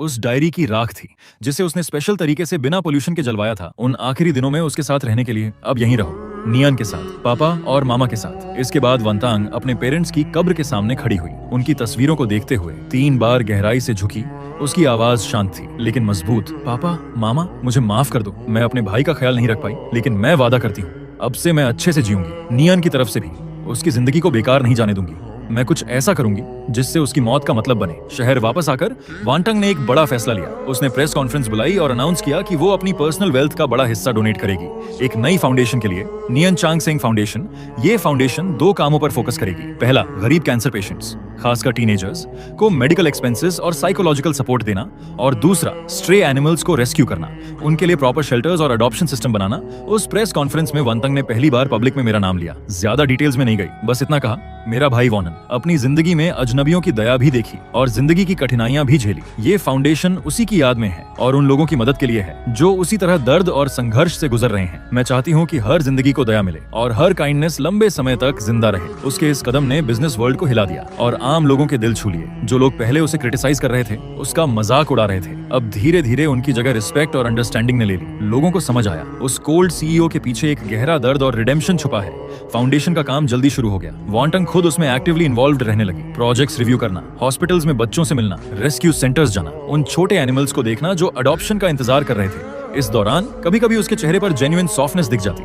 उस डायरी की राख थी, जिसे उसने स्पेशल तरीके से बिना पोल्यूशन के जलवाया था उन आखिरी दिनों में उसके साथ रहने के लिए। अब यहीं रहो, नियन के साथ, पापा और मामा के साथ। इसके बाद वंतांग अपने पेरेंट्स की कब्र के सामने खड़ी हुई, उनकी तस्वीरों को देखते हुए 3 बार गहराई से झुकी। उसकी आवाज शांत थी लेकिन मजबूत। पापा, मामा, मुझे माफ कर दो, मैं अपने भाई का ख्याल नहीं रख पाई, लेकिन मैं वादा करती हूँ अब से मैं अच्छे से जीऊंगी। नियन की तरफ से भी उसकी जिंदगी को बेकार नहीं जाने दूंगी। मैं कुछ ऐसा करूंगी जिससे उसकी मौत का मतलब बने। शहर वापस आकर वांटंग ने एक बड़ा फैसला लिया। उसने प्रेस कॉन्फ्रेंस बुलाई और अनाउंस किया कि वो अपनी पर्सनल वेल्थ का बड़ा हिस्सा डोनेट करेगी एक नई फाउंडेशन के लिए, नियन चांगसेंग फाउंडेशन। ये फाउंडेशन 2 कामों पर फोकस करेगी। पहला, गरीब कैंसर पेशेंट्स, खासकर टीनेजर्स को मेडिकल एक्सपेंसेस और साइकोलॉजिकल सपोर्ट देना, और दूसरा, स्ट्रे एनिमल्स को रेस्क्यू करना, उनके लिए प्रॉपर शेल्टर्स और अडॉप्शन सिस्टम बनाना। उस प्रेस कॉन्फ्रेंस में वंतंग ने पहली बार पब्लिक में मेरा नाम लिया। ज्यादा डिटेल्स में नहीं गई, बस इतना कहा, मेरा भाई वॉनन अपनी जिंदगी में अजनबियों की दया भी देखी और जिंदगी की कठिनाइयां भी झेली। ये फाउंडेशन उसी की याद में है और उन लोगों की मदद के लिए है जो उसी तरह दर्द और संघर्ष से गुजर रहे हैं। मैं चाहती हूँ कि हर जिंदगी को दया मिले और हर काइंडनेस लंबे समय तक जिंदा रहे। उसके इस कदम ने बिजनेस वर्ल्ड को हिला दिया और आम लोगों के दिल छू लिए। जो लोग पहले उसे क्रिटिसाइज कर रहे थे, उसका मजाक उड़ा रहे थे, अब धीरे धीरे उनकी जगह रिस्पेक्ट और अंडरस्टैंडिंग ने ले ली। लोगों को समझ आया उस कोल्ड सीईओ के पीछे एक गहरा दर्द और रिडेम्पशन छुपा है। फाउंडेशन का काम जल्दी शुरू हो गया। वॉन्टंग खुद उसमें एक्टिवली इन्वॉल्व्ड रहने लगी। प्रोजेक्ट्स रिव्यू करना, हॉस्पिटल्स में बच्चों से मिलना, रेस्क्यू सेंटर्स जाना, उन छोटे एनिमल्स को देखना जो अडॉप्शन का इंतजार कर रहे थे। इस दौरान कभी कभी उसके चेहरे पर जेन्युइन सॉफ्टनेस दिख जाती।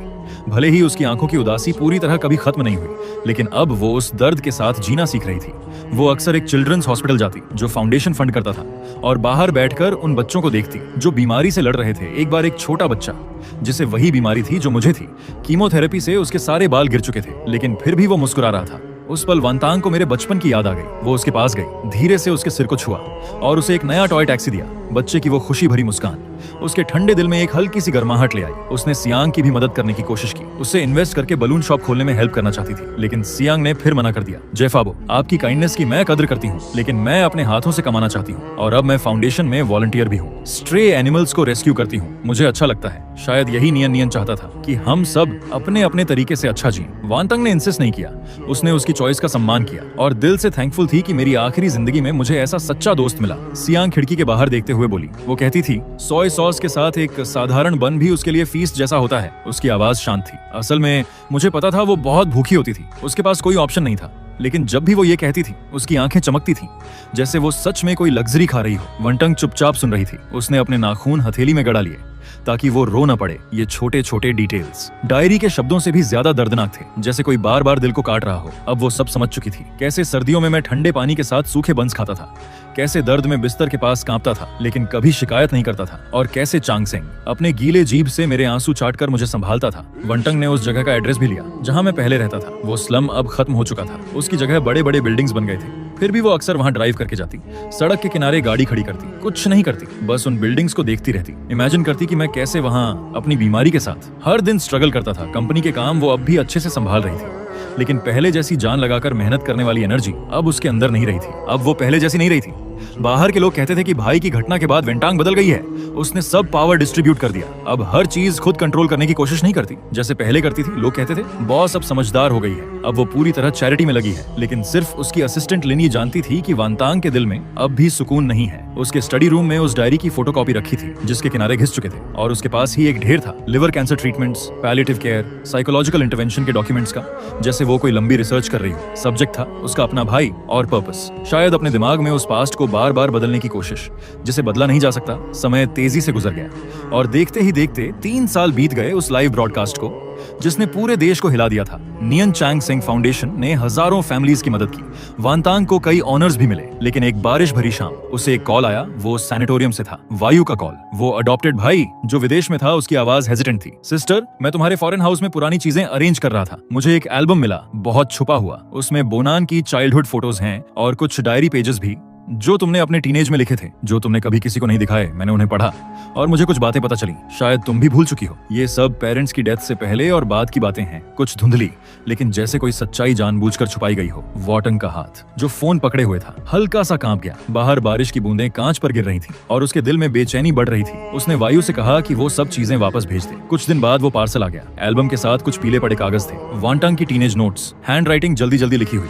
भले ही उसकी आंखों की उदासी पूरी तरह कभी खत्म नहीं हुई, लेकिन अब वो उस दर्द के साथ जीना सीख रही थी। वो अक्सर एक चिल्ड्रंस हॉस्पिटल जाती जो फाउंडेशन फंड करता था और बाहर बैठकर उन बच्चों को देखती जो बीमारी से लड़ रहे थे। एक बार एक छोटा बच्चा, जिसे वही बीमारी थी जो मुझे थी, कीमोथेरेपी से उसके सारे बाल गिर चुके थे, लेकिन फिर भी वो मुस्कुरा रहा था। उस पल वंतांग को मेरे बचपन की याद आ गई। वो उसके पास गई, धीरे से उसके सिर को छुआ और उसे एक नया टॉय टैक्सी दिया। बच्चे की वो खुशी भरी मुस्कान उसके ठंडे दिल में एक हल्की सी गर्माहट ले आई। उसने सियांग की भी मदद करने की कोशिश की, उससे इन्वेस्ट करके बलून शॉप खोलने में हेल्प करना चाहती थी, लेकिन सियांग ने फिर मना कर दिया। जेफाबो, आपकी काइंडनेस की मैं कदर करती हूँ, लेकिन मैं अपने हाथों से कमाना चाहती हूँ और अब मैं फाउंडेशन में वॉलंटियर भी हूँ। स्ट्रे एनिमल्स को रेस्क्यू करती हूँ, मुझे अच्छा लगता है। शायद यही नियन चाहता था कि हम सब अपने अपने तरीके से अच्छा जिएं। वांतंग ने इंसिस्ट नहीं किया, उसने उसकी चॉइस का सम्मान किया और दिल से थैंकफुल थी कि मेरी आखिरी जिंदगी में मुझे ऐसा सच्चा दोस्त मिला। सियांग खिड़की के बाहर देखते हुए बोली। वो कहती थी, सोय सॉस के साथ एक साधारण बन भी उसके लिए फीस्ट जैसा होता है। उसकी आवाज शांत थी। असल में मुझे पता था वो बहुत भूखी होती थी, उसके पास कोई ऑप्शन नहीं था, लेकिन जब भी वो ये कहती थी उसकी आंखें चमकती थीं, जैसे वो सच में कोई लग्जरी खा रही हो। वंटंग चुपचाप सुन रही थी। उसने अपने नाखून हथेली में गड़ा लिए ताकि वो रो न पड़े। ये छोटे छोटे डिटेल्स डायरी के शब्दों से भी ज्यादा दर्दनाक थे, जैसे कोई बार बार दिल को काट रहा हो। अब वो सब समझ चुकी थी। कैसे सर्दियों में मैं ठंडे पानी के साथ सूखे बंस खाता था, कैसे दर्द में बिस्तर के पास कांपता था लेकिन कभी शिकायत नहीं करता था, और कैसे चांगसेंग अपने गीले जीभ से मेरे आंसू चाटकर मुझे संभालता था। वंटंग ने उस जगह का एड्रेस भी लिया जहां मैं पहले रहता था। वो स्लम अब खत्म हो चुका था, उसकी जगह बड़े बड़े बिल्डिंग्स बन गए थे। फिर भी वो अक्सर वहां ड्राइव करके जाती, सड़क के किनारे गाड़ी खड़ी करती, कुछ नहीं करती, बस उन बिल्डिंग्स को देखती रहती। इमेजिन करती कि मैं कैसे वहां अपनी बीमारी के साथ हर दिन स्ट्रगल करता था। कंपनी के काम वो अब भी अच्छे से संभाल रही थी, लेकिन पहले जैसी जान लगाकर मेहनत करने वाली एनर्जी अब उसके अंदर नहीं रही थी। अब वो पहले जैसी नहीं रही थी। बाहर के लोग कहते थे कि भाई की घटना के बाद वेंटांग बदल गई है, उसने सब पावर डिस्ट्रीब्यूट कर दिया, अब हर चीज खुद कंट्रोल करने की कोशिश नहीं करती जैसे पहले करती थी। लोग कहते थे बॉस अब समझदार हो गई है, अब वो पूरी तरह चैरिटी में लगी है, लेकिन सिर्फ उसकी असिस्टेंट लिनी जानती थी कि वांतांग के दिल में अब भी सुकून नहीं है। उसके स्टडी रूम में उस डायरी की फोटोकॉपी रखी थी जिसके किनारे घिस चुके थे, और उसके पास ही एक ढेर था liver cancer treatments, palliative care, psychological intervention के डॉक्यूमेंट्स का, जैसे वो कोई लंबी रिसर्च कर रही हो। सब्जेक्ट था उसका अपना भाई और पर्पस। शायद अपने दिमाग में उस पास्ट को बार बार बदलने की कोशिश, जिसे बदला नहीं जा सकता। समय तेजी से गुजर गया और देखते ही देखते 3 साल बीत गए उस लाइव ब्रॉडकास्ट को जिसने पूरे देश को हिला दिया था। नियन चांगसेंग फाउंडेशन ने हजारों फैमिलीज की मदद की। वांतांग को कई ऑनर्स भी मिले, लेकिन एक बारिश भरी शाम उसे एक कॉल आया। वो सैनिटोरियम से था, वायु का कॉल। वो अडॉप्टेड भाई जो विदेश में था, उसकी आवाज हेजिटेंट थी। सिस्टर, मैं तुम्हारे फॉरेन हाउस में पुरानी चीजें अरेंज कर रहा था, मुझे एक एल्बम मिला, बहुत छुपा हुआ। उसमें बोनान की चाइल्डहुड फोटोज हैं और कुछ डायरी पेजेस भी जो तुमने अपने टीनेज में लिखे थे, जो तुमने कभी किसी को नहीं दिखाए। मैंने उन्हें पढ़ा और मुझे कुछ बातें पता चली, शायद तुम भी भूल चुकी हो। ये सब पेरेंट्स की डेथ से पहले और बाद की बातें हैं, कुछ धुंधली, लेकिन जैसे कोई सच्चाई जानबूझकर छुपाई गई हो। वॉटन का हाथ जो फोन पकड़े हुए था हल्का सा कांप गया। बाहर बारिश की बूंदें कांच पर गिर रही थी और उसके दिल में बेचैनी बढ़ रही थी। उसने वायु से कहा कि वो सब चीजें वापस भेज दे। कुछ दिन बाद वो पार्सल आ गया। एल्बम के साथ कुछ पीले पड़े कागज थे, वांटंग की टीनेज नोट्स, हैंड राइटिंग जल्दी जल्दी लिखी हुई।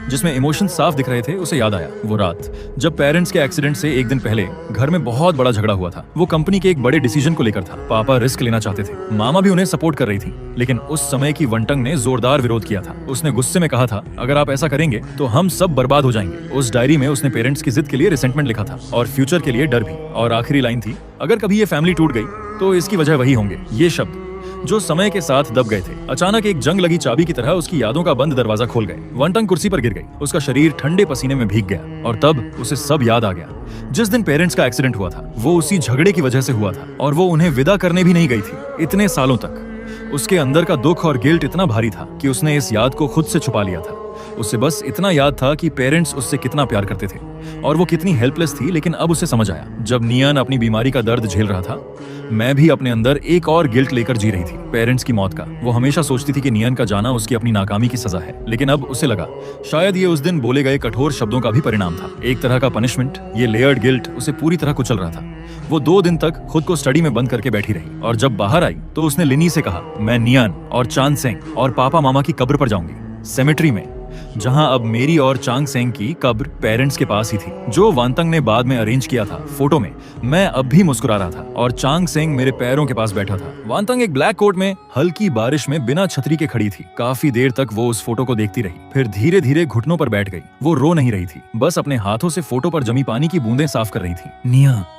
जिसमें इमोशन साफ दिख रहे थे, उसे याद आया वो रात जब पेरेंट्स के एक्सीडेंट से एक दिन पहले घर में बहुत बड़ा झगड़ा हुआ था। वो कंपनी के एक बड़े डिसीजन को लेकर था। पापा रिस्क लेना चाहते थे, मामा भी उन्हें सपोर्ट कर रही थी, लेकिन उस समय की वंटंग ने जोरदार विरोध किया था। उसने गुस्से में कहा था, अगर आप ऐसा करेंगे तो हम सब बर्बाद हो जाएंगे। उस डायरी में उसने पेरेंट्स की जिद के लिए रिसेंटमेंट लिखा था और फ्यूचर के लिए डर भी। और आखिरी लाइन थी, अगर कभी ये फैमिली टूट गई तो इसकी वजह वही होंगे। ये शब्द जो समय के साथ दब गए थे, अचानक एक जंग लगी चाबी की तरह उसकी यादों का बंद दरवाजा खोल गए। वंटंग कुर्सी पर गिर गई, उसका शरीर ठंडे पसीने में भीग गया और तब उसे सब याद आ गया। जिस दिन पेरेंट्स का एक्सीडेंट हुआ था वो उसी झगड़े की वजह से हुआ था और वो उन्हें विदा करने भी नहीं गई थी इतने सालों तक। उसके अंदर का दुख और गिल्ट इतना भारी था कि उसने इस याद को खुद से छुपा लिया था। उसे बस इतना याद था कि पेरेंट्स उससे कितना प्यार करते थे और वो कितनी हेल्पलेस थी। लेकिन अब उसे समझ आया, जब नियन अपनी बीमारी का दर्द झेल रहा था, मैं भी अपने अंदर एक और गिल्ट लेकर जी रही थी, पेरेंट्स की मौत का। वो हमेशा सोचती थी कि नियन का जाना उसकी अपनी नाकामी की सजा है, लेकिन अब उसे लगा शायद ये उस दिन बोले गए कठोर शब्दों का भी परिणाम था, एक तरह का पनिशमेंट। ये लेयर्ड गिल्ट उसे पूरी तरह कुचल रहा था। वो 2 दिन तक खुद को स्टडी में बंद करके बैठी रही और जब बाहर आई तो उसने लिनी से कहा, मैं नियन और चांद सेंग और पापा मामा की कब्र पर जाऊंगी, सेमेट्री में, जहां अब मेरी और चांग सेंग की कब्र पेरेंट्स के पास ही थी, जो वांतंग ने बाद में अरेंज किया था। फोटो में मैं अब भी मुस्कुरा रहा था और चांग सेंग मेरे पैरों के पास बैठा था। वांतंग एक ब्लैक कोट में हल्की बारिश में बिना छतरी के खड़ी थी। काफी देर तक वो उस फोटो को देखती रही, फिर धीरे धीरे घुटनों पर बैठ गई। वो रो नहीं रही थी, बस अपने हाथों से फोटो पर जमी पानी की बूंदें साफ कर रही थी।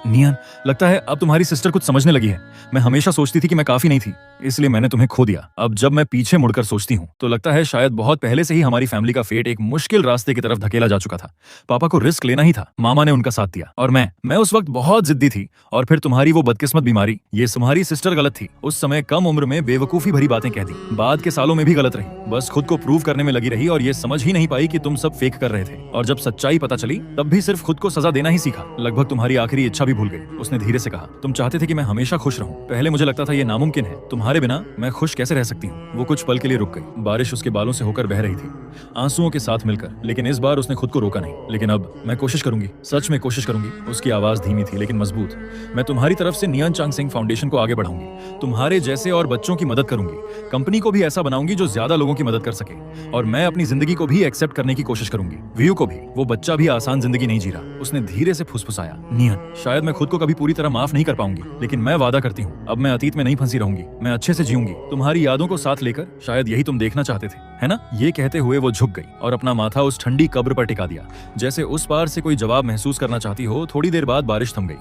नियन, लगता है अब तुम्हारी सिस्टर कुछ समझने लगी है। मैं हमेशा सोचती थी कि मैं काफी नहीं थी, इसलिए मैंने तुम्हें खो दिया। अब जब मैं पीछे मुड़कर सोचती हूँ तो लगता है शायद बहुत पहले से ही हमारी फैमिली का फेट एक मुश्किल रास्ते की तरफ धकेला जा चुका था। पापा को रिस्क लेना ही था, मामा ने उनका साथ दिया और मैं उस वक्त बहुत जिद्दी थी। और फिर तुम्हारी वो बदकिस्मत बीमारी, ये तुम्हारी सिस्टर गलत थी। उस समय कम उम्र में बेवकूफी भरी बातें कह दी, बाद के सालों में भी गलत रही, बस खुद को प्रूव करने में लगी रही और ये समझ ही नहीं पाई कि तुम सब फेक कर रहे थे। और जब सच्चाई पता चली तब भी सिर्फ खुद को सजा देना ही सीखा, लगभग तुम्हारी आखिरी इच्छा भी भूल गई। उसने धीरे से कहा, तुम चाहते थे कि मैं हमेशा खुश रहूं। पहले मुझे लगता था ये नामुमकिन है, तुम्हारे बिना मैं खुश कैसे रह सकती हूँ। वो कुछ पल के लिए रुक गई, बारिश उसके बालों से होकर बह रही थी, आंसुओं के साथ मिलकर, लेकिन इस बार उसने खुद को रोका नहीं। लेकिन अब मैं कोशिश करूंगी, सच में कोशिश करूंगी। उसकी आवाज धीमी थी लेकिन मजबूत। मैं तुम्हारी तरफ से नियन चांग सेंग फाउंडेशन को आगे बढ़ाऊंगी, तुम्हारे जैसे और बच्चों की मदद करूंगी, कंपनी को भी ऐसा बनाऊंगी जो ज्यादा लोगों की मदद कर सके, और मैं अपनी जिंदगी को भी एक्सेप्ट करने की कोशिश करूंगी, व्यू को भी। वो बच्चा भी आसान जिंदगी नहीं जी रहा। उसने धीरे से फुसफुसाया, नियन, शायद मैं खुद को कभी पूरी तरह माफ नहीं कर पाऊंगी, लेकिन मैं वादा करती हूँ अब मैं अतीत में नहीं फंसी रहूंगी, मैं अच्छे से जीऊंगी, तुम्हारी यादों को साथ लेकर। शायद यही तुम देखना चाहते थे, है ना? ये कहते हुए वो झुक गई और अपना माथा उस ठंडी कब्र पर टिका दिया, जैसे उस पार से कोई जवाब महसूस करना चाहती हो। थोड़ी देर बाद बारिश थम गई,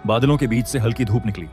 बादलों के बीच से हल्की धूप निकली,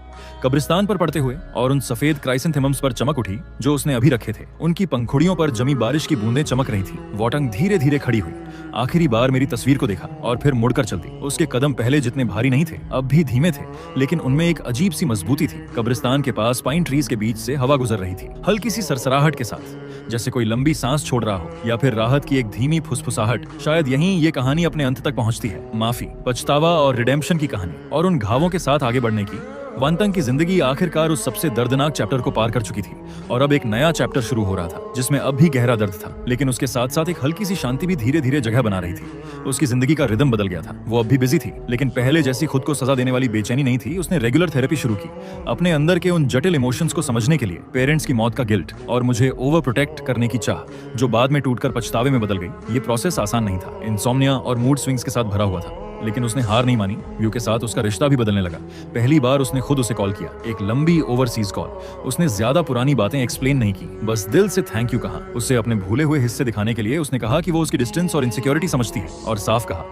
कब्रिस्तान पर पड़ते हुए और उन सफेद क्राइसेंथेमम्स पर चमक उठी जो उसने अभी रखे थे। उनकी पंखुड़ियों पर जमी बारिश की बूंदें चमक रही थी। वॉटंग धीरे धीरे खड़ी हुई, आखिरी बार मेरी तस्वीर को देखा और फिर मुड़कर चल दी। उसके कदम पहले जितने भारी नहीं थे, अब भी धीमे थे, लेकिन उनमें एक अजीब सी मजबूती थी। कब्रिस्तान के पास पाइन ट्रीज के बीच से हवा गुजर रही थी, हल्की सी सरसराहट के साथ, जैसे कोई लंबी सांस छोड़ रहा हो, या फिर राहत की एक धीमी फुसफुसाहट। शायद यहीं ये कहानी अपने अंत तक पहुंचती है, माफी, पछतावा और रिडेम्पशन की कहानी, और उन घावों के साथ आगे बढ़ने की। वांतंग की जिंदगी आखिरकार उस सबसे दर्दनाक चैप्टर को पार कर चुकी थी और अब एक नया चैप्टर शुरू हो रहा था, जिसमें अब भी गहरा दर्द था, लेकिन उसके साथ साथ एक हल्की सी शांति भी धीरे धीरे जगह बना रही थी। उसकी जिंदगी का रिदम बदल गया था। वो अब भी बिजी थी, लेकिन पहले जैसी खुद को सजा देने वाली बेचैनी नहीं थी। उसने रेगुलर थेरेपी शुरू की, अपने अंदर के उन जटिल इमोशंस को समझने के लिए। पेरेंट्स की मौत का गिल्ट और मुझे ओवर प्रोटेक्ट करने की चाह, जो बाद में टूटकर पछतावे में बदल गई। ये प्रोसेस आसान नहीं था, इंसोम्निया और मूड स्विंग्स के साथ भरा हुआ था, लेकिन उसने हार नहीं मानी। व्यू के साथ उसका रिश्ता भी बदलने लगा। पहली बार उसने खुद उसे कॉल किया, एक लंबी ओवरसीज कॉल। उसने ज्यादा पुरानी बातें एक्सप्लेन नहीं की, बस दिल से थैंक यू कहा। उसे अपने भूले हुए हिस्से दिखाने के लिए उसने कहा कि वो उसकी डिस्टेंस और इनसिक्योरिटी समझती है, और साफ कहा,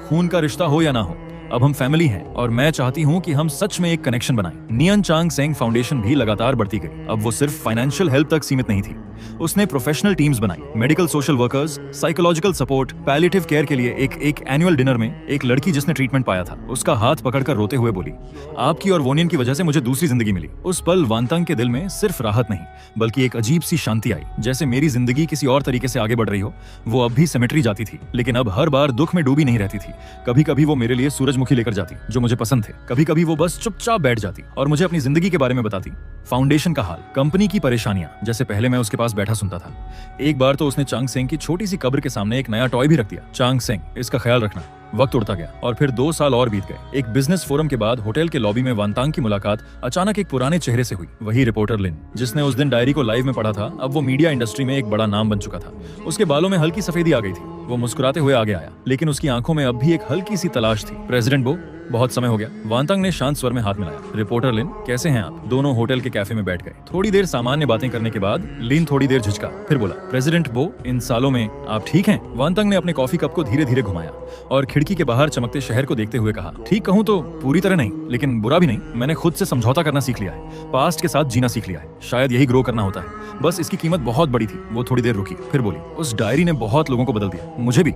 खून का रिश्ता हो या ना हो, अब हम फैमिली हैं और मैं चाहती हूँ कि हम सच में एक कनेक्शन बनाएं। नियन चांग सेंग फाउंडेशन भी लगातार बढ़ती गई। अब वो सिर्फ फाइनेंशियल हेल्प तक सीमित नहीं थी। उसने प्रोफेशनल टीम्स बनाई, medical social workers, psychological support, palliative care के लिए। एक एनुअल डिनर में एक लड़की जिसने ट्रीटमेंट पाया था, उसका हाथ पकड़कर रोते हुए बोली, आपकी और वोनियन की वजह से मुझे दूसरी जिंदगी मिली। उस पल वांतंग के दिल में सिर्फ राहत नहीं, बल्कि एक अजीब सी शांति आई, जैसे मेरी जिंदगी किसी और तरीके से आगे बढ़ रही हो। वो अब भी सेमेट्री जाती थी, लेकिन अब हर बार दुख में डूबी नहीं रहती थी। कभी कभी वो मेरे लिए सूरजमुखी लेकर जाती, जो मुझे पसंद थे। कभी कभी वो बस चुपचाप बैठ जाती और मुझे अपनी जिंदगी के बारे में बताती, फाउंडेशन का हाल, कंपनी की परेशानियां, जैसे पहले मैं उसके पास बैठा सुनता था। एक बार तो उसने चांग सेंग की छोटी सी कब्र के सामने एक नया टॉय भी रख दिया। चांग सेंग, इसका ख्याल रखना, वक्त उड़ता गया और फिर 2 साल और बीत गए। एक बिजनेस फोरम के बाद होटल के लॉबी में वांतांग की मुलाकात अचानक एक पुराने चेहरे से हुई। वही रिपोर्टर लिन, जिसने उस दिन डायरी को लाइव में पढ़ा था, अब वो मीडिया इंडस्ट्री में एक बड़ा नाम बन चुका था। उसके बालों में हल्की सफेदी आ गई थी। वो मुस्कुराते हुए आगे आया, लेकिन उसकी आंखों में अब भी एक हल्की सी तलाश थी। प्रेसिडेंट बो, बहुत समय हो गया। वांतांग ने शांत स्वर में हाथ मिलाया। रिपोर्टर लिन, कैसे हैं आप? दोनों होटल के कैफे में बैठ गए। थोड़ी देर सामान्य बातें करने के बाद लिन थोड़ी देर झिझका, फिर बोला, प्रेसिडेंट बो, इन सालों में आप ठीक हैं? वांतांग ने अपने कॉफी कप को धीरे धीरे घुमाया और खिड़की के बाहर चमकते शहर को देखते हुए कहा, ठीक कहूँ तो पूरी तरह नहीं, लेकिन बुरा भी नहीं। मैंने खुद से समझौता करना सीख लिया है, पास्ट के साथ जीना सीख लिया है। शायद यही ग्रो करना होता है। बस इसकी कीमत बहुत बड़ी थी। वो थोड़ी देर रुकी, फिर बोली, उस डायरी ने बहुत लोगों को बदल दिया, मुझे भी।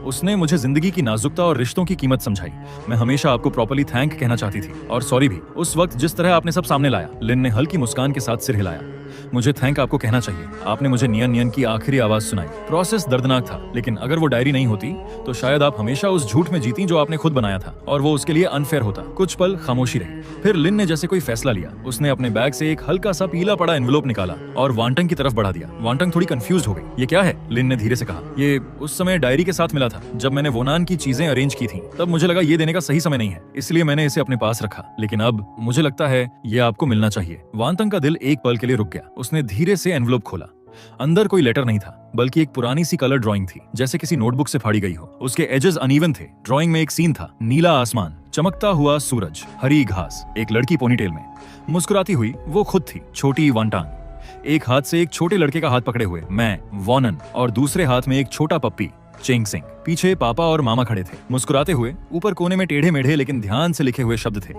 उसने मुझे जिंदगी की नाजुकता और रिश्तों की कीमत समझाई। मैं हमेशा आपको प्रॉपर्ली थैंक कहना चाहती थी, और सॉरी भी, उस वक्त जिस तरह आपने सब सामने लाया। लिन ने हल्की मुस्कान के साथ सिर हिलाया। मुझे थैंक आपको कहना चाहिए। आपने मुझे नियन नियन की आखिरी आवाज सुनाई। प्रोसेस दर्दनाक था, लेकिन अगर वो डायरी नहीं होती तो शायद आप हमेशा उस झूठ में जीती जो आपने खुद बनाया था, और वो उसके लिए अनफेयर होता। कुछ पल खामोशी रही, फिर लिन ने जैसे कोई फैसला लिया। उसने अपने बैग से एक हल्का सा पीला पड़ा एनवेलोप निकाला और वांटंग की तरफ बढ़ा दिया। वांटंग थोड़ी कंफ्यूज हो गई। ये क्या है? लिन ने धीरे से कहा। ये उस समय डायरी के साथ मिला था, जब मैंने वोनान की चीजें अरेंज की थी। तब मुझे लगा ये देने का सही समय नहीं है, इसलिए मैंने इसे अपने पास रखा। लेकिन अब मुझे लगता है ये आपको मिलना चाहिए। वांटंग का दिल एक पल के लिए रुक गया। उसने धीरे से एनवेलोप खोला। अंदर कोई लेटर नहीं था, बल्कि एक पुरानी सी कलर ड्राइंग थी, जैसे किसी नोटबुक से फाड़ी गई हो। उसके एजेस अनइवन थे। ड्राइंग में एक सीन था, नीला आसमान, चमकता हुआ सूरज, हरी घास, एक लड़की पोनीटेल में मुस्कुराती हुई। वो खुद थी, छोटी वांटांग। एक हाथ से एक छोटे लड़के का हाथ पकड़े हुए मैं, वॉनन, और दूसरे हाथ में एक छोटा पप्पी, चेंग सिंह। पीछे पापा और मामा खड़े थे, मुस्कुराते हुए। ऊपर कोने में टेढ़े मेढ़े लेकिन ध्यान से लिखे हुए शब्द थे,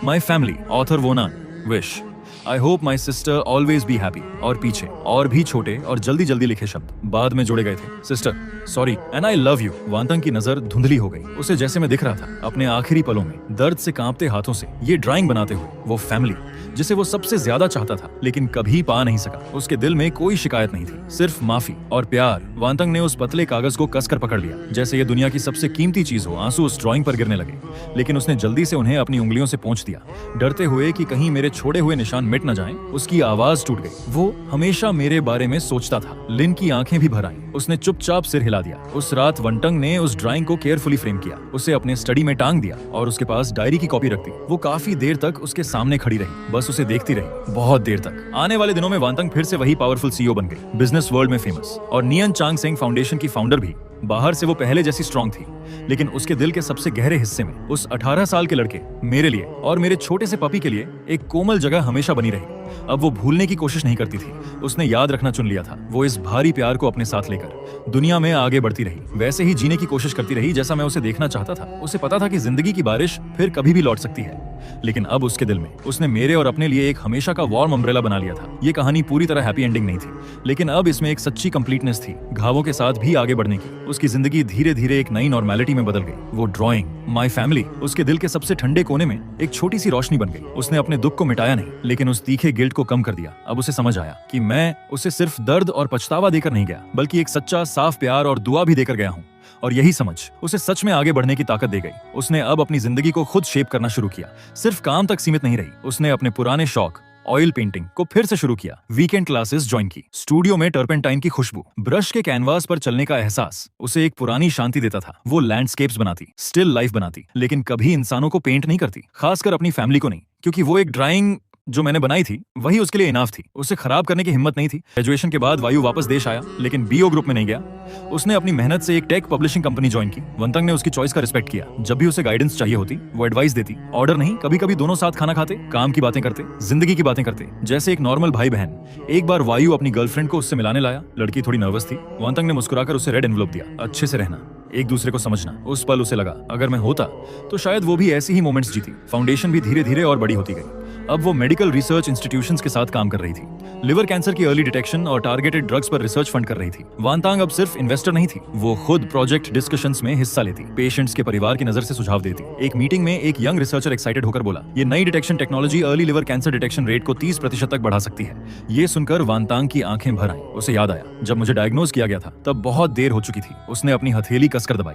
माई फैमिली, ऑथर वोनान, wish, I hope my sister always be happy. और पीछे और भी छोटे और जल्दी जल्दी लिखे शब्द बाद में जोड़े गए थे, sister, sorry and I love you. Wantong की नजर धुंधली हो गई। उसे जैसे मैं दिख रहा था अपने आखिरी पलों में, दर्द से कांपते हाथों से ये ड्राइंग बनाते हुए। वो फैमिली जिसे वो सबसे ज्यादा चाहता था, लेकिन कभी पा नहीं सका। उसके दिल में कोई शिकायत नहीं थी, सिर्फ माफी और प्यार। वांटंग ने उस पतले कागज को कसकर पकड़ लिया, जैसे ये दुनिया की सबसे कीमती चीज हो। आंसू उस ड्राइंग पर गिरने लगे, लेकिन उसने जल्दी से उन्हें अपनी उंगलियों से पोंछ दिया, डरते हुए कि कहीं मेरे छोड़े हुए निशान मिट न जाएं। उसकी आवाज टूट गई। वो हमेशा मेरे बारे में सोचता था। लिन की आंखें भी भर आईं। उसने चुपचाप सिर हिला दिया। उस रात वांटंग ने उस ड्राइंग को केयरफुली फ्रेम किया, उसे अपने स्टडी में टांग दिया और उसके पास डायरी की कॉपी रख दी। वो काफी देर तक उसके सामने खड़ी रही, बस उसे देखती रही, बहुत देर तक। आने वाले दिनों में वांटंग फिर से वही पावरफुल सीईओ बन गई, बिजनेस वर्ल्ड में फेमस, और नियन चांग सेंग फाउंडेशन की फाउंडर भी। बाहर से वो पहले जैसी स्ट्रांग थी, लेकिन उसके दिल के सबसे गहरे हिस्से में उस 18 साल के लड़के, मेरे लिए और मेरे छोटे से पपी के लिए एक कोमल जगह हमेशा बनी रही। अब वो भूलने की कोशिश नहीं करती थी, उसने याद रखना चुन लिया था। वो इस भारी प्यार को अपने साथ लेकर दुनिया में आगे बढ़ती रही, वैसे ही जीने की कोशिश करती रही जैसा मैं उसे देखना चाहता था। उसे पता था कि जिंदगी की बारिश फिर कभी भी लौट सकती है, लेकिन अब उसके दिल में उसने मेरे और अपने लिए एक हमेशा का वार्म अम्ब्रेला बना लिया था। ये कहानी पूरी तरह हैप्पी एंडिंग नहीं थी, लेकिन अब इसमें एक सच्ची कंप्लीटनेस थी, घावों के साथ भी आगे बढ़ने की। उसकी जिंदगी धीरे धीरे एक नई नॉर्मेलिटी में बदल गई। वो ड्राइंग, माई फैमिली, उसके दिल के सबसे ठंडे कोने में एक छोटी सी रोशनी बन गई। उसने अपने दुख को मिटाया नहीं, लेकिन उस तीखे गिल्ट को कम कर दिया। अब उसे समझ आया कि मैं उसे सिर्फ दर्द और पछतावा देकर नहीं गया, बल्कि एक सच्चा साफ प्यार और दुआ भी देकर गया हूँ। और यही समझ उसे सच में आगे बढ़ने की ताकत दे गई। उसने अब अपनी जिंदगी को खुद शेप करना शुरू किया, सिर्फ काम तक सीमित नहीं रही। उसने अपने पुराने शौक, ऑयल पेंटिंग, को फिर से शुरू किया, वीकेंड क्लासेस ज्वाइन की, स्टूडियो में टर्पेंटाइन की खुशबू, ब्रश के कैनवास पर चलने का एहसास उसे एक पुरानी शांति देता था। वो लैंडस्केप्स बनाती, स्टिल लाइफ बनाती, लेकिन कभी इंसानों को पेंट नहीं करती, खासकर अपनी फैमिली को नहीं, क्योंकि वो एक ड्राइंग जो मैंने बनाई थी वही उसके लिए इनाफ थी। उसे खराब करने की हिम्मत नहीं थी। ग्रेजुएशन के बाद वायु वापस देश आया, लेकिन बीओ ग्रुप में नहीं गया। उसने अपनी मेहनत से एक टेक पब्लिशिंग कंपनी ज्वाइन की। वांटंग ने उसकी चॉइस का रिस्पेक्ट किया। जब भी उसे गाइडेंस चाहिए होती वो एडवाइस देती, ऑर्डर नहीं। कभी कभी दोनों साथ खाना खाते, काम की बातें करते, जिंदगी की बातें करते, जैसे एक नॉर्मल भाई बहन। एक बार वायु अपनी गर्लफ्रेंड को उससे मिलाने लाया। लड़की थोड़ी नर्वस थी। वांटंग ने मुस्कुराकर उसे रेड एनवेलप दिया, अच्छे से रहना, एक दूसरे को समझना। उस पल उसे लगा, अगर मैं होता तो शायद वो भी ऐसी ही मोमेंट्स जीती। फाउंडेशन भी धीरे धीरे और बड़ी होती गई। अब वो मेडिकल रिसर्च इंस्टीट्यूशंस के साथ काम कर रही थी, लिवर कैंसर की अर्ली डिटेक्शन और टारगेटेड ड्रग्स पर रिसर्च फंड कर रही थी। वांटांग अब सिर्फ इन्वेस्टर नहीं थी, वो खुद प्रोजेक्ट डिस्कशंस में हिस्सा लेती, पेशेंट्स के परिवार की नजर से सुझाव देती। एक मीटिंग में एक यंग रिसर्चर एक्साइटेड होकर बोला, ये नई detection technology early liver cancer detection rate को 30% तक बढ़ा सकती है। ये सुनकर वांटांग की आंखें भर आईं। उसे याद आया, जब मुझे डायग्नोज किया गया था तब बहुत देर हो चुकी थी। उसने अपनी हथेली कसकर दबाई,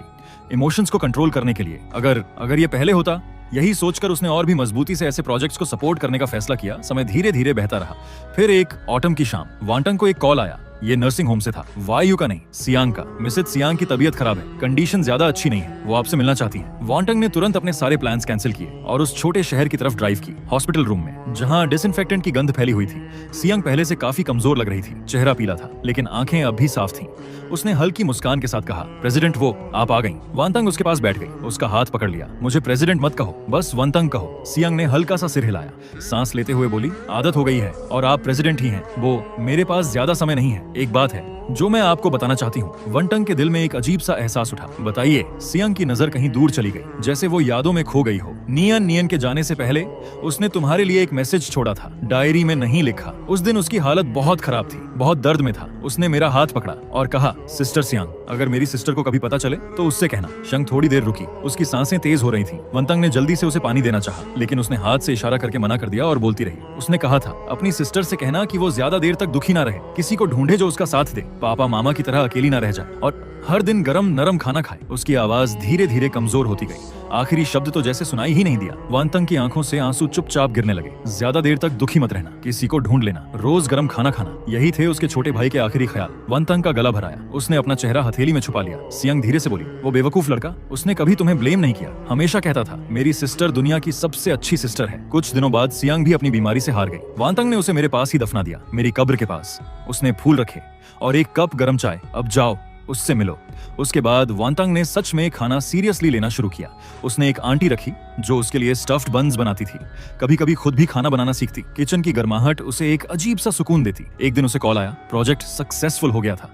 इमोशंस को कंट्रोल करने के लिए। अगर ये पहले होता। यही सोचकर उसने और भी मजबूती से ऐसे प्रोजेक्ट्स को सपोर्ट करने का फैसला किया। समय धीरे धीरे बहता रहा। फिर एक ऑटम की शाम वांटंग को एक कॉल आया। ये नर्सिंग होम से था, वायु का नहीं, सियांग का। मिसेज सियांग की तबीयत खराब है, कंडीशन ज्यादा अच्छी नहीं है, वो आपसे मिलना चाहती है। वांटंग ने तुरंत अपने सारे प्लान्स कैंसिल किए और उस छोटे शहर की तरफ ड्राइव की, हॉस्पिटल रूम में जहाँ डिसइंफेक्टेंट की गंध फैली हुई थी। सियांग पहले से काफी कमजोर लग रही थी, चेहरा पीला था, लेकिन आंखें अब भी साफ थीं। उसने हल्की मुस्कान के साथ कहा, प्रेसिडेंट वो आप आ गई। वांटंग उसके पास बैठ गई, उसका हाथ पकड़ लिया। मुझे प्रेसिडेंट मत कहो, बस वांटंग कहो। सियांग ने हल्का सा सिर हिलाया, सांस लेते हुए बोली, आदत हो गई है और आप प्रेसिडेंट ही हैं। वो मेरे पास ज्यादा समय नहीं है, एक बात है जो मैं आपको बताना चाहती हूँ। वांटंग के दिल में एक अजीब सा एहसास उठा। बताइए। सियांग की नजर कहीं दूर चली गई, जैसे वो यादों में खो गई हो। नियन के जाने से पहले उसने तुम्हारे लिए एक मैसेज छोड़ा था, डायरी में नहीं लिखा। उस दिन उसकी हालत बहुत खराब थी, बहुत दर्द में था। उसने मेरा हाथ पकड़ा और कहा, सिस्टर सियांग, अगर मेरी सिस्टर को कभी पता चले तो उससे कहना। शंग थोड़ी देर रुकी, उसकी सांसें तेज हो रही थी। वांटंग ने जल्दी से उसे पानी देना चाहा, लेकिन उसने हाथ से इशारा करके मना कर दिया और बोलती रही। उसने कहा था, अपनी सिस्टर से कहना कि वो ज्यादा देर तक दुखी ना रहे, किसी को ढूंढे जो उसका साथ दे, पापा मामा की तरह अकेली ना रह जाए और हर दिन गरम नरम खाना खाए। उसकी आवाज धीरे धीरे कमजोर होती गई, आखिरी शब्द तो जैसे सुनाई ही नहीं दिया। वांटंग की आंखों से आंसू चुपचाप गिरने लगे। ज्यादा देर तक दुखी मत रहना, किसी को ढूंढ लेना, रोज गरम खाना खाना, यही थे उसके छोटे भाई के आखिरी ख्याल। वांटंग का गला भराया, उसने अपना चेहरा हथेली में छुपा लिया। सियांग धीरे से बोली, वो बेवकूफ लड़का, उसने कभी तुम्हें ब्लेम नहीं किया, हमेशा कहता था मेरी सिस्टर दुनिया की सबसे अच्छी सिस्टर है। कुछ दिनों बाद सियांग भी अपनी बीमारी से हार गई। वांटंग ने उसे मेरे पास ही दफना दिया, मेरी कब्र के पास। उसने फूल रखे और एक कप गरम चाय। अब जाओ, उससे मिलो। उसके बाद वांटंग ने सच में खाना सीरियसली लेना शुरू किया। उसने एक आंटी रखी जो उसके लिए स्टफ्ड बन्स बनाती थी। कभी कभी खुद भी खाना बनाना सीखती। किचन की गर्माहट उसे एक अजीब सा सुकून देती। एक दिन उसे कॉल आया, प्रोजेक्ट सक्सेसफुल हो गया था।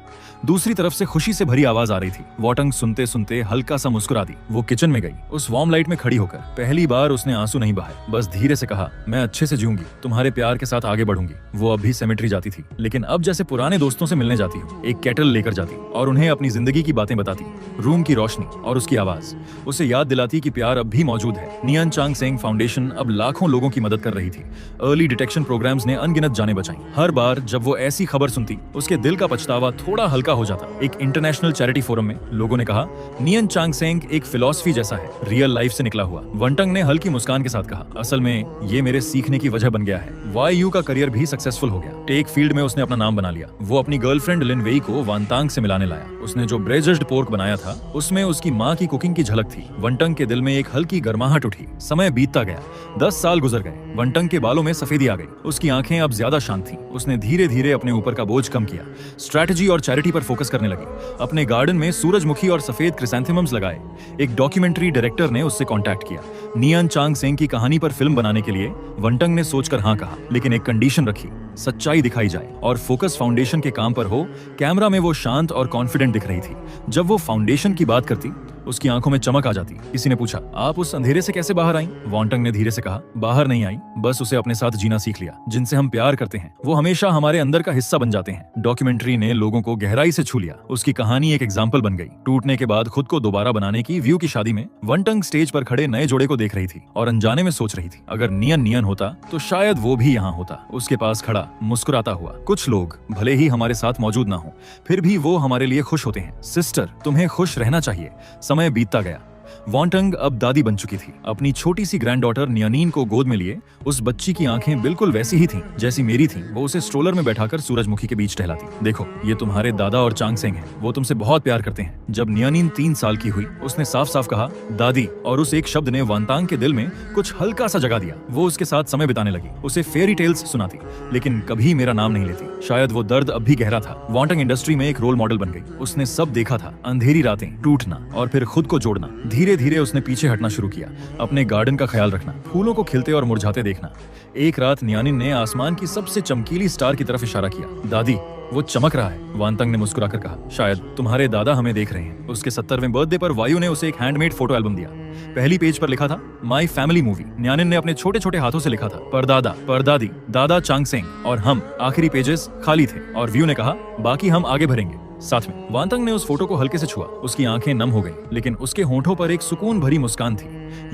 दूसरी तरफ से खुशी से भरी आवाज आ रही थी। वांटंग सुनते सुनते हल्का सा मुस्कुरा दी। वो किचन में गई, उस वार्म लाइट में खड़ी होकर पहली बार उसने आंसू नहीं बहाए, बस धीरे से कहा, मैं अच्छे से जीऊंगी, तुम्हारे प्यार के साथ आगे बढ़ूंगी। वो अब भी सेमेट्री जाती थी, लेकिन अब जैसे पुराने दोस्तों से मिलने जाती हो। एक केटल लेकर जाती और उन्हें अपनी जिंदगी की बातें बताती। रूम की रोशनी और उसकी आवाज उसे याद दिलाती कि प्यार अब भी मौजूद है। नियन चांगसेंग फाउंडेशन अब लाखों लोगों की मदद कर रही थी। अर्ली डिटेक्शन प्रोग्राम्स ने अनगिनत जानें बचाई। हर बार जब वो ऐसी खबर सुनती, उसके दिल का पछतावा थोड़ा हल्का हो जाता। एक इंटरनेशनल चैरिटी फोरम में लोगों ने कहा, नियन चांगसेंग एक फिलॉसफी जैसा है, रियल लाइफ से निकला हुआ। वांटंग ने हल्की मुस्कान के साथ कहा, असल में ये मेरे सीखने की वजह बन गया है। वायु का करियर भी सक्सेसफुल हो गया, टेक फील्ड में उसने अपना नाम बना लिया। वो अपनी गर्लफ्रेंड लिन वेई को वांटांग से मिलाने लाया। उसने जो ब्रेज्ड पोर्क बनाया था, उसमें उसकी माँ की कुकिंग की झलक थी। वांटंग के दिल में एक हल्की गर्माहट उठी। समय बीतता गया, 10 साल गुजर गए। वांटंग के बालों में सफेदी आ गई, उसकी आंखें अब ज्यादा शांत थीं। उसने धीरे धीरे अपने ऊपर का बोझ कम किया, स्ट्रैटेजी और चैरिटी पर फोकस करने लगी। अपने गार्डन में सूरजमुखी और सफेद क्रिसैंथेमम्स लगाए। एक डॉक्यूमेंट्री डायरेक्टर ने उससे कांटेक्ट किया। नियन चांगसेंग की कहानी पर फिल्म बनाने के लिए वांटंग ने सोचकर हाँ कहा, लेकिन एक कंडीशन रखी, सच्चाई दिखाई जाए और फोकस फाउंडेशन के काम पर हो। कैमरा में वो शांत और कॉन्फिडेंट दिख रही थी। जब वो फाउंडेशन की बात करती, उसकी आंखों में चमक आ जाती। किसी ने पूछा, आप उस अंधेरे से कैसे बाहर आई? वांटंग ने धीरे से कहा, बाहर नहीं आई, बस उसे अपने साथ जीना सीख लिया। जिनसे हम प्यार करते हैं वो हमेशा हमारे अंदर का हिस्सा बन जाते हैं। डॉक्यूमेंट्री ने लोगों को गहराई से छू लिया। उसकी कहानी एक एग्जाम्पल बन गई। टूटने के बाद खुद को दोबारा बनाने की व्यू की शादी में वांटंग स्टेज पर खड़े नए जोड़े को देख रही थी और अनजाने में सोच रही थी, अगर नियन होता तो शायद वो भी यहाँ होता, उसके पास खड़ा मुस्कुराता हुआ। कुछ लोग भले ही हमारे साथ मौजूद ना हो, फिर भी वो हमारे लिए खुश होते हैं। सिस्टर, तुम्हें खुश रहना चाहिए। समय बीतता गया। वांटंग अब दादी बन चुकी थी। अपनी छोटी सी ग्रैंड डॉटर नियानीन को गोद में लिए उस बच्ची की आंखें बिल्कुल वैसी ही थीं जैसी मेरी थीं। वो उसे स्ट्रोलर में बैठाकर सूरजमुखी के बीच टहलाती। देखो, ये तुम्हारे दादा और चांगसेंग हैं, वो तुमसे बहुत प्यार करते हैं। जब नियानीन 3 साल की हुई, उसने साफ साफ कहा, दादी, और उस एक शब्द ने वांटांग के दिल में कुछ हल्का सा जगा दिया। वो उसके साथ समय बिताने लगी, उसे फेरी टेल्स सुनाती, लेकिन कभी मेरा नाम नहीं लेती। शायद वो दर्द अब भी गहरा था। वांटंग इंडस्ट्री में एक रोल मॉडल बन गई। उसने सब देखा था, अंधेरी रातें, टूटना और फिर खुद को जोड़ना। धीरे धीरे उसने पीछे हटना शुरू किया, अपने गार्डन का ख्याल रखना, फूलों को खिलते और मुरझाते देखना। एक रात नियानिन ने आसमान की सबसे चमकीली स्टार की तरफ इशारा किया। दादी, वो चमक रहा है। वांटंग ने मुस्कुराकर कहा, शायद तुम्हारे दादा हमें देख रहे हैं। उसके 70वें बर्थडे पर वायु ने उसे एक हैंडमेड फोटो एल्बम दिया। पहली पेज पर लिखा था, माई फैमिली मूवी। नियानिन ने अपने छोटे छोटे हाथों से लिखा था, परदादा, परदादी, दादा चांगसेंग और हम। आखिरी पेजेस खाली थे और व्यू ने कहा, बाकी हम आगे भरेंगे साथ में। वांटंग ने उस फोटो को हल्के से छुआ। उसकी आंखें नम हो गईं, लेकिन उसके होंठों पर एक सुकून भरी मुस्कान थी।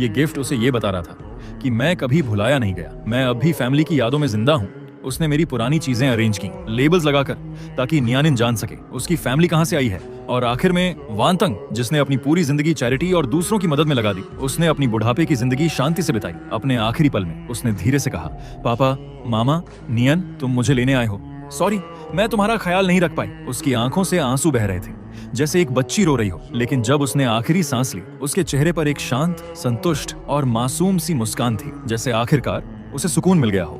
ये गिफ्ट उसे ये बता रहा था कि मैं कभी भुलाया नहीं गया, मैं अब भी फैमिली की यादों में जिंदा हूँ। उसने मेरी पुरानी चीजें अरेंज की, लेबल्स लगाकर, ताकि नियानिन जान सके उसकी फैमिली कहाँ से आई है। और आखिर में वांटंग, जिसने अपनी पूरी जिंदगी चैरिटी और दूसरों की मदद में लगा दी, उसने अपनी बुढ़ापे की जिंदगी शांति से बिताई। अपने आखिरी पल में उसने धीरे से कहा, पापा, मामा, नियन, तुम मुझे लेने आए हो। सॉरी, मैं तुम्हारा ख्याल नहीं रख पाई। उसकी आंखों से आंसू बह रहे थे, जैसे एक बच्ची रो रही हो। लेकिन जब उसने आखिरी सांस ली, उसके चेहरे पर एक शांत, संतुष्ट और मासूम सी मुस्कान थी, जैसे आखिरकार उसे सुकून मिल गया हो।